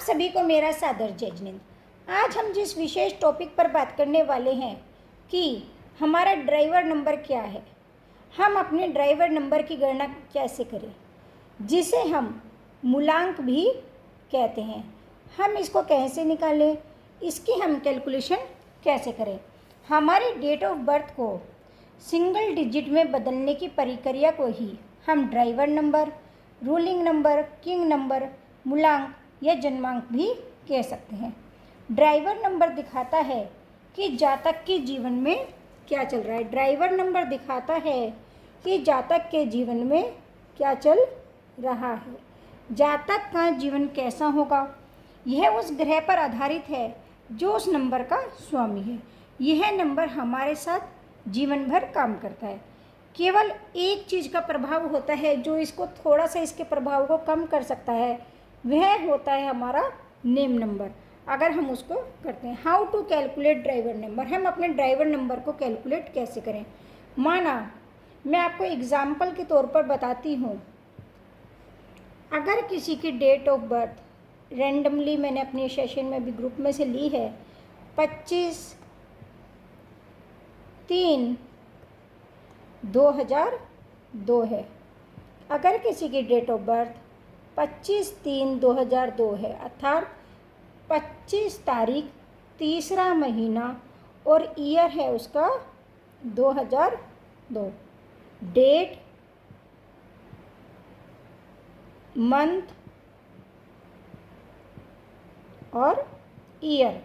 सभी को मेरा सादर जय हिंद। आज हम जिस विशेष टॉपिक पर बात करने वाले हैं कि हमारा ड्राइवर नंबर क्या है, हम अपने ड्राइवर नंबर की गणना कैसे करें, जिसे हम मूलांक भी कहते हैं। हम इसको कैसे निकालें, इसकी हम कैलकुलेशन कैसे करें। हमारे डेट ऑफ बर्थ को सिंगल डिजिट में बदलने की प्रक्रिया को ही हम driver number, ruling number, king number, मूलांक या जन्मांक भी कह सकते हैं। ड्राइवर नंबर दिखाता है कि जातक के जीवन में क्या चल रहा है। ड्राइवर नंबर दिखाता है कि जातक के जीवन में क्या चल रहा है, जातक का जीवन कैसा होगा। यह उस ग्रह पर आधारित है जो उस नंबर का स्वामी है। यह नंबर हमारे साथ जीवन भर काम करता है। केवल एक चीज़ का प्रभाव होता है जो इसको थोड़ा सा, इसके प्रभाव को कम कर सकता है, वह होता है हमारा नेम नंबर। अगर हम उसको करते हैं, how to calculate driver number, हम अपने ड्राइवर नंबर को कैलकुलेट कैसे करें। माना मैं आपको एग्जाम्पल के तौर पर बताती हूँ, अगर किसी की डेट ऑफ बर्थ रैंडमली मैंने अपने सेशन में भी ग्रुप में से ली है 25/3/2002 है। अगर किसी की डेट ऑफ बर्थ 25/3/2002 है, अर्थात 25 तारीख, तीसरा महीना और ईयर है उसका 2002, डेट, मंथ और ईयर,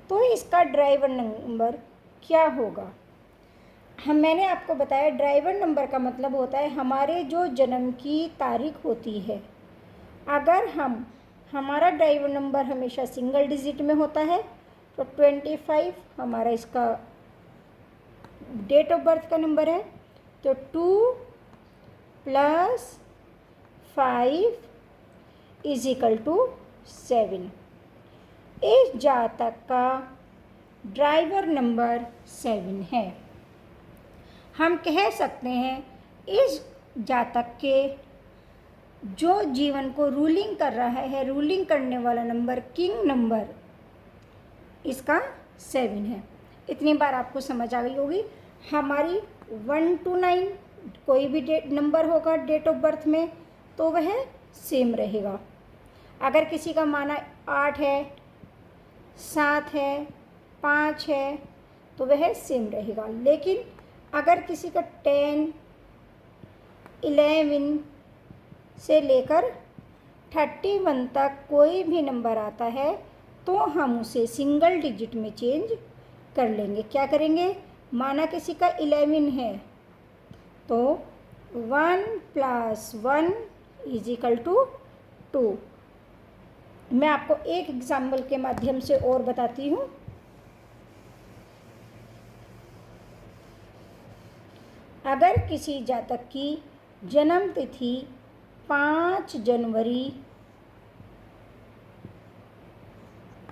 तो इसका ड्राइवर नंबर क्या होगा। मैंने आपको बताया ड्राइवर नंबर का मतलब होता है हमारे जो जन्म की तारीख होती है। अगर हमारा ड्राइवर नंबर हमेशा सिंगल डिजिट में होता है तो 25 हमारा इसका डेट ऑफ बर्थ का नंबर है, तो 2 + 5 = 7। इस जातक का ड्राइवर नंबर 7 है। हम कह सकते हैं इस जातक के जो जीवन को रूलिंग कर रहा है, रूलिंग करने वाला नंबर, किंग नंबर, इसका 7 है। इतनी बार आपको समझ आ गई होगी। हमारी 1 to 9 कोई भी नंबर होगा डेट ऑफ बर्थ में तो वह सेम रहेगा। अगर किसी का माना 8 है, 7 है, 5 है तो वह सेम रहेगा। लेकिन अगर किसी का 10, 11 से लेकर 31 तक कोई भी नंबर आता है तो हम उसे सिंगल डिजिट में चेंज कर लेंगे। क्या करेंगे, माना किसी का 11 है तो 1 + 1 = 2। मैं आपको एक एग्जाम्पल के माध्यम से और बताती हूँ। अगर किसी जातक की जन्म तिथि 5 जनवरी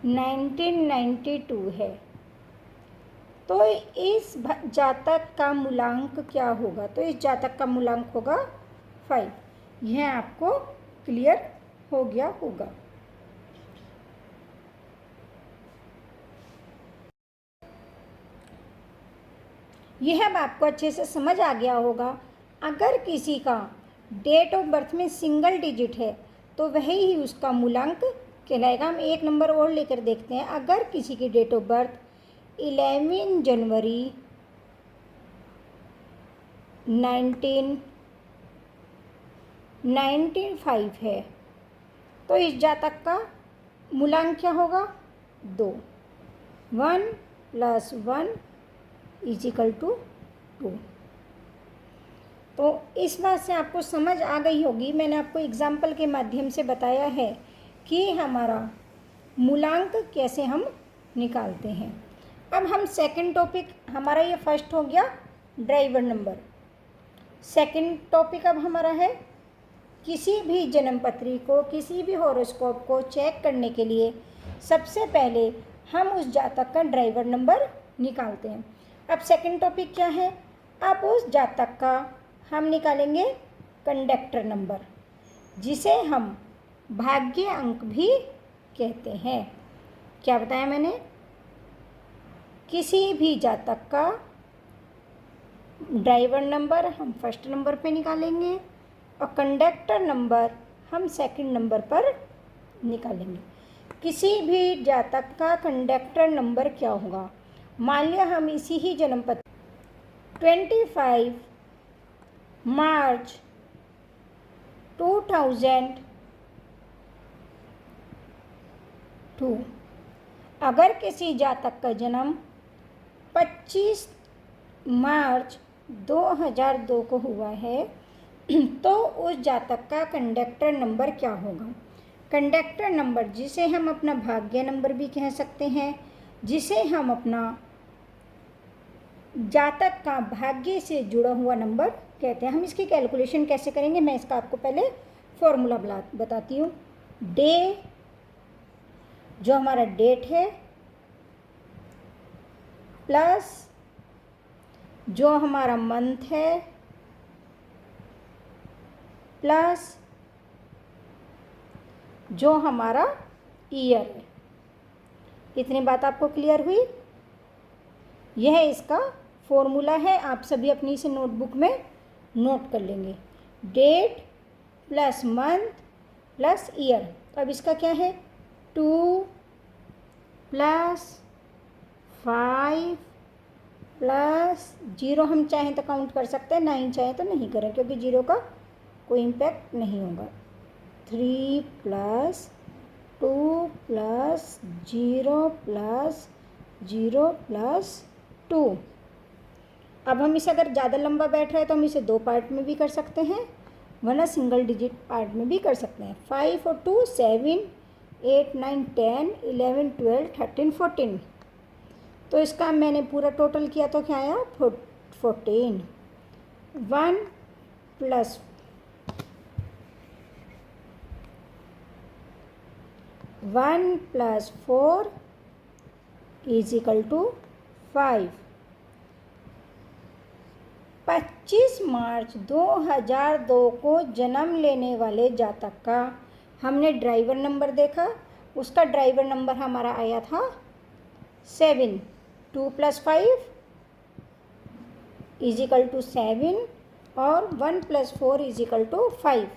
1992 है तो इस जातक का मूलांक क्या होगा, तो इस जातक का मूलांक होगा 5। यह आपको क्लियर हो गया होगा। यह अब आपको अच्छे से समझ आ गया होगा। अगर किसी का डेट ऑफ बर्थ में सिंगल डिजिट है तो वही ही उसका मूलांक कहलाएगा। हम एक नंबर और लेकर देखते हैं। अगर किसी की डेट ऑफ बर्थ 11 जनवरी 1995 है तो इस जातक का मूलांक क्या होगा, 2। 1 + 1 = 2। तो इस बात से आपको समझ आ गई होगी। मैंने आपको एग्जाम्पल के माध्यम से बताया है कि हमारा मूलांक कैसे हम निकालते हैं। अब हम सेकंड टॉपिक, हमारा ये फर्स्ट हो गया ड्राइवर नंबर। सेकंड टॉपिक अब हमारा है किसी भी जन्मपत्री को, किसी भी हॉरोस्कोप को चेक करने के लिए सबसे पहले हम उस जातक का ड्राइवर नंबर निकालते हैं। अब सेकंड टॉपिक क्या है, अब उस जातक का हम निकालेंगे कंडक्टर नंबर, जिसे हम भाग्य अंक भी कहते हैं। क्या बताया मैंने? किसी भी जातक का ड्राइवर नंबर हम फर्स्ट नंबर पे निकालेंगे और कंडक्टर नंबर हम सेकंड नंबर पर निकालेंगे। किसी भी जातक का कंडक्टर नंबर क्या होगा? मान लिया हम इसी ही जन्म पत्र 25 मार्च 2002। अगर किसी जातक का जन्म 25 मार्च 2002 को हुआ है तो उस जातक का कंडक्टर नंबर क्या होगा? कंडक्टर नंबर जिसे हम अपना भाग्य नंबर भी कह सकते हैं, जिसे हम अपना जातक का भाग्य से जुड़ा हुआ नंबर कहते हैं। हम इसकी कैलकुलेशन कैसे करेंगे, मैं इसका आपको पहले फॉर्मूला बताती हूँ। डे, जो हमारा डेट है, प्लस जो हमारा मंथ है, प्लस जो हमारा ईयर है। इतनी बात आपको क्लियर हुई? यह इसका फॉर्मूला है, आप सभी अपनी इसे नोटबुक में नोट कर लेंगे। Date plus month plus year. तो अब इसका क्या है? 2 प्लस 5 प्लस 0, हम चाहें तो काउंट कर सकते हैं, नहीं चाहें तो नहीं करें क्योंकि 0 का कोई इम्पैक्ट नहीं होगा। 3 प्लस 2 प्लस 0 प्लस 0 प्लस 2। अब हम इसे अगर ज़्यादा लंबा बैठ रहा है तो हम इसे 2 पार्ट में भी कर सकते हैं, वरना सिंगल डिजिट पार्ट में भी कर सकते हैं। 5 और 2 7 8 9 10 11 12 13 14। तो इसका मैंने पूरा टोटल किया तो क्या आया? 14। 1 plus 1 plus 4 is equal to 5। 25 March 2002 को जन्म लेने वाले जातक का हमने ड्राइवर नंबर देखा, उसका ड्राइवर नंबर हमारा आया था 7। 2 प्लस 5 इज इक्वल टू 7 और 1 प्लस 4 इज इक्वल टू 5।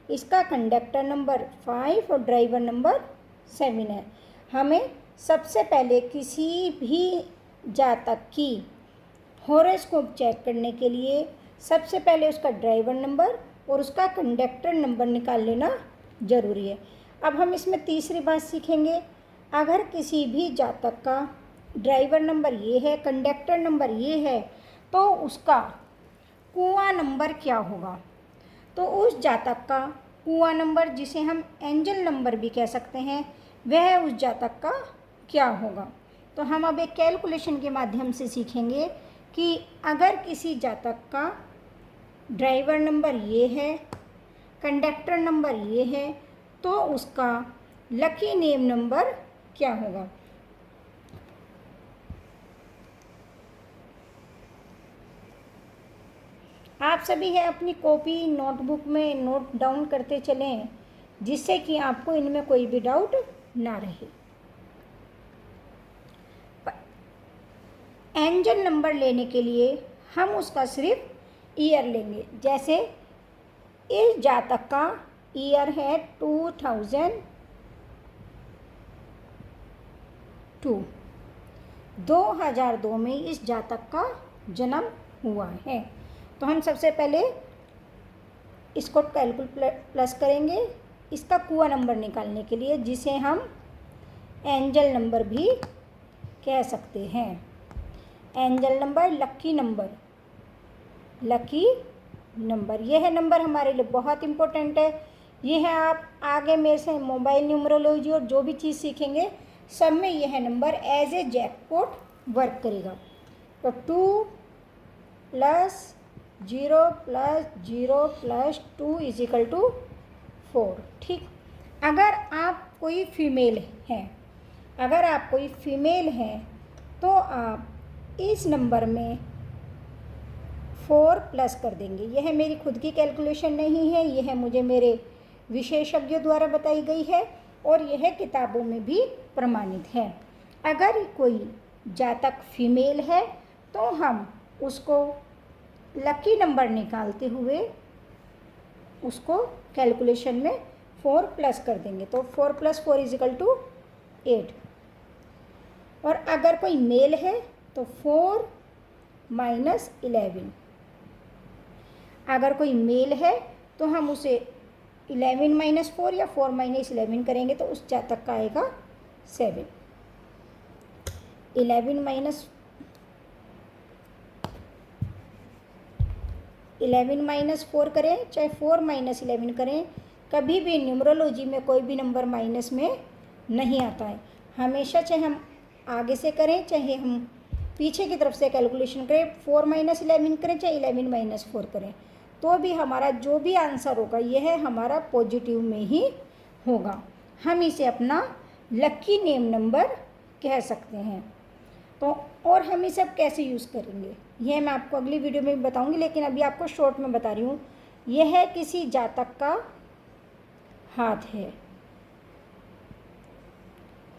इसका कंडक्टर नंबर 5 और ड्राइवर नंबर 7 है। हमें सबसे पहले किसी भी जातक की हॉरोस्कोप चेक करने के लिए सबसे पहले उसका ड्राइवर नंबर और उसका कंडक्टर नंबर निकाल लेना ज़रूरी है। अब हम इसमें तीसरी बात सीखेंगे। अगर किसी भी जातक का ड्राइवर नंबर ये है, कंडक्टर नंबर ये है, तो उसका कुआं नंबर क्या होगा? तो उस जातक का कुआं नंबर, जिसे हम एंजल नंबर भी कह सकते हैं, वह उस जातक का क्या होगा? तो हम अब एक कैलकुलेशन के माध्यम से सीखेंगे कि अगर किसी जातक का ड्राइवर नंबर ये है, कंडक्टर नंबर ये है, तो उसका लकी नेम नंबर क्या होगा? आप सभी है अपनी कॉपी नोटबुक में नोट डाउन करते चलें, जिससे कि आपको इनमें कोई भी डाउट ना रहे। एंजल नंबर लेने के लिए हम उसका सिर्फ ईयर लेंगे। जैसे इस जातक का ईयर है 2002। 2002 में इस जातक का जन्म हुआ है। तो हम सबसे पहले इसको प्लस करेंगे इसका कुआं नंबर निकालने के लिए, जिसे हम एंजल नंबर भी कह सकते हैं। Angel number, lucky number, lucky number, यह नंबर हमारे लिए बहुत इम्पोर्टेंट है। यह है आप आगे मेरे से मोबाइल न्यूमरोलॉजी और जो भी चीज़ सीखेंगे सब में यह number as a jackpot work करेगा। तो 2 plus 0 plus 0 plus 2 is equal to 4। ठीक, अगर आप कोई फीमेल हैं, तो आप इस नंबर में 4 प्लस कर देंगे। यह मेरी खुद की कैलकुलेशन नहीं है, यह मुझे मेरे विशेषज्ञों द्वारा बताई गई है और यह किताबों में भी प्रमाणित है। अगर कोई जातक फीमेल है तो हम उसको लकी नंबर निकालते हुए उसको कैलकुलेशन में 4 प्लस कर देंगे, तो 4 + 4 = 8। और अगर कोई मेल है तो 4 - 11। अगर कोई मेल है तो हम उसे 11 - 4 या 4 - 11 करेंगे तो उस जातक का आएगा 7। 11 - 4 करें चाहे 4 - 11 करें, कभी भी न्यूमरोलॉजी में कोई भी नंबर माइनस में नहीं आता है। हमेशा चाहे हम आगे से करें चाहे हम पीछे की तरफ से कैलकुलेशन करें, 4 - 11 करें चाहे 11 - 4 करें, तो भी हमारा जो भी आंसर होगा यह हमारा पॉजिटिव में ही होगा। हम इसे अपना लकी नेम नंबर कह सकते हैं। तो और हम इसे अब कैसे यूज़ करेंगे यह मैं आपको अगली वीडियो में बताऊंगी, लेकिन अभी आपको शॉर्ट में बता रही हूँ। यह किसी जातक का हाथ है,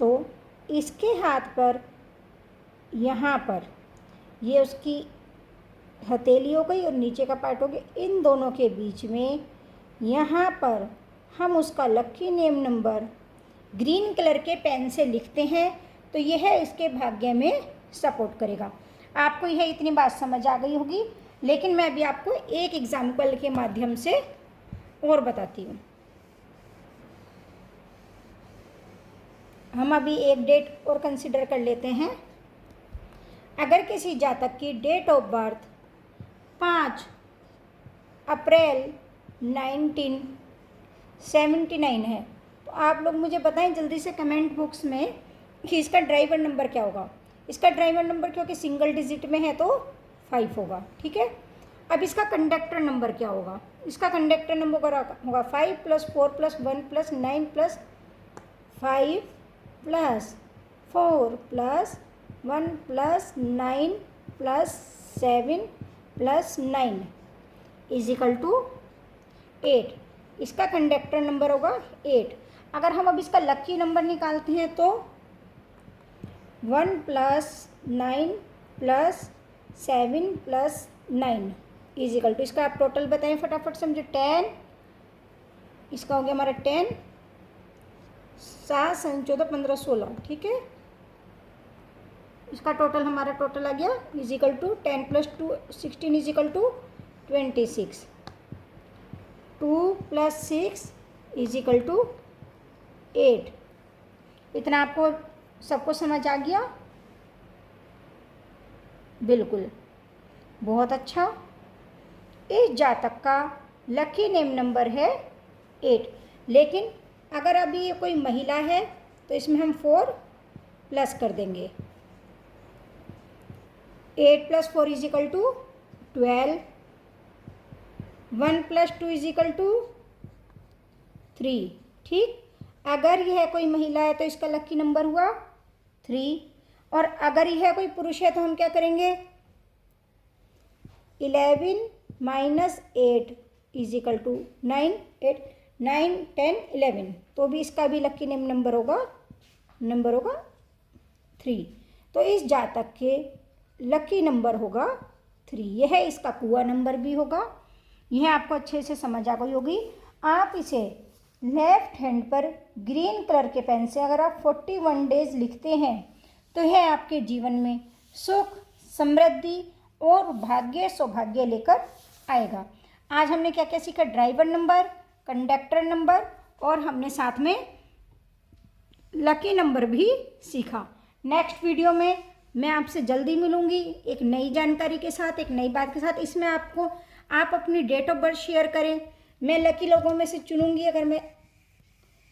तो इसके हाथ पर यहाँ पर ये उसकी हथेली हो गई और नीचे का पार्ट हो गया, इन दोनों के बीच में यहाँ पर हम उसका lucky name number green colour के पेन से लिखते हैं, तो यह इसके भाग्य में सपोर्ट करेगा। आपको यह इतनी बात समझ आ गई होगी, लेकिन मैं अभी आपको एक एग्जाम्पल के माध्यम से और बताती हूँ। हम अभी एक डेट और कंसिडर कर लेते हैं। अगर किसी जातक की डेट ऑफ बर्थ 5 अप्रैल 1979 है, तो आप लोग मुझे बताएं जल्दी से कमेंट बॉक्स में कि इसका ड्राइवर नंबर क्या होगा। इसका ड्राइवर नंबर क्योंकि सिंगल डिजिट में है तो 5 होगा, ठीक है। अब इसका कंडक्टर नंबर क्या होगा। इसका कंडक्टर नंबर होगा 5 + 4 + 1 + 9 + 5 + 4 + 1 + 9 + 7 + 9 = 8। इसका कंडक्टर नंबर होगा 8। अगर हम अब इसका लकी नंबर निकालते हैं तो 1 + 9 + 7 + 9 = इसका आप टोटल बताएं फटाफट से मुझे। 10, इसका हो गया हमारा 10, 7, 7, 14, 15, 16, ठीक है। इसका टोटल हमारा टोटल आ गया = 10 + 2 16 = 26, 2 + 6 = 8। इतना आपको सबको समझ आ गया? बिल्कुल, बहुत अच्छा। इस जातक का लकी नेम नंबर है 8, लेकिन अगर अभी ये कोई महिला है तो इसमें हम 4 प्लस कर देंगे। 8 + 4 = 12, 1 + 2 = 3, ठीक। अगर यह कोई महिला है तो इसका लकी नंबर हुआ 3, और अगर यह कोई पुरुष है तो हम क्या करेंगे 11 - 8 = 9, 8, 9, 10, 11, तो भी इसका भी लकी नेम नंबर होगा 3। तो इस जातक के लकी नंबर होगा 3। यह इसका कुआ नंबर भी होगा। यह आपको अच्छे से समझ आ गई होगी। आप इसे लेफ्ट हैंड पर ग्रीन कलर के पेन से अगर आप 41 डेज लिखते हैं तो यह आपके जीवन में सुख, समृद्धि और भाग्य सौभाग्य लेकर आएगा। आज हमने क्या क्या सीखा। ड्राइवर नंबर, कंडक्टर नंबर, और हमने साथ में लकी नंबर भी सीखा। नेक्स्ट वीडियो में मैं आपसे जल्दी मिलूँगी एक नई जानकारी के साथ, एक नई बात के साथ। इसमें आप अपनी डेट ऑफ बर्थ शेयर करें। मैं लकी लोगों में से चुनूँगी अगर मैं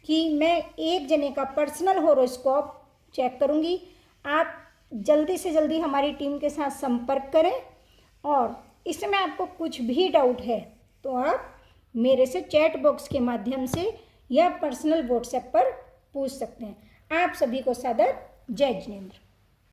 एक जने का पर्सनल हॉरोस्कोप चेक करूँगी। आप जल्दी से जल्दी हमारी टीम के साथ संपर्क करें, और इसमें आपको कुछ भी डाउट है तो आप मेरे से चैट बॉक्स के माध्यम से या पर्सनल व्हाट्सएप पर पूछ सकते हैं। आप सभी को सादर जय जिनेंद्र।